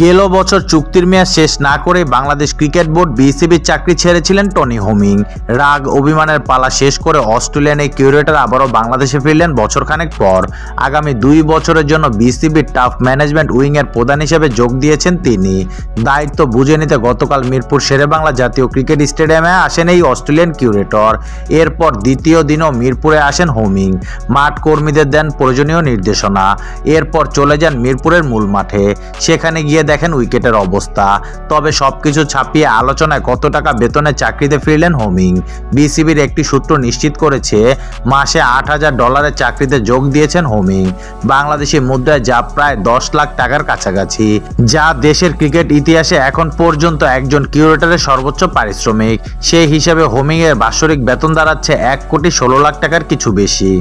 গেল বছর চুক্তির মেয়াদ শেষ না করে বাংলাদেশ ক্রিকেট বোর্ড বিসিবির চাকরি ছেড়েছিলেন টনি হোমিং। রাগ অভিমানের পালা শেষ করে অস্ট্রেলিয়ান এই কিউরেটর আবারও বাংলাদেশে ফিরলেন বছরখানেক পর। আগামী 2 বছরের জন্য বিসিবির টাফ ম্যানেজমেন্ট উইংয়ের প্রধান হিসেবে যোগ দিয়েছেন তিনি। দায়িত্ব বুঝে নিতে গতকাল মিরপুর শেরেবাংলা জাতীয় ক্রিকেট স্টেডিয়ামে আসেন এই অস্ট্রেলিয়ান কিউরেটর। এরপর দ্বিতীয় দিনও মিরপুরে আসেন হোমিং। মাঠ কর্মীদের দেন প্রয়োজনীয় নির্দেশনা। এরপর চলে যান মিরপুরের মূল মাঠে। সেখানে গিয়ে দেখেন উইকেটের অবস্থা। তবে সবকিছু ছাপিয়ে আলোচনায় কত টাকা বেতনে চাকরিতে ফিরলেন হোমিং। বিসিবির একটি সূত্র নিশ্চিত করেছে মাসে $8,000 চাকরিতে যোগ দিয়েছেন হোমিং। বাংলাদেশি মুদ্রায় যা প্রায় 10 লাখ টাকার কাছাকাছি, যা দেশের ক্রিকেট ইতিহাসে এখন পর্যন্ত একজন কিউরেটরের সর্বোচ্চ পারিশ্রমিক। সেই হিসাবে হোমিং এর বাৎসরিক বেতন দাঁড়াচ্ছে 1,16,00,000 টাকার কিছু বেশি।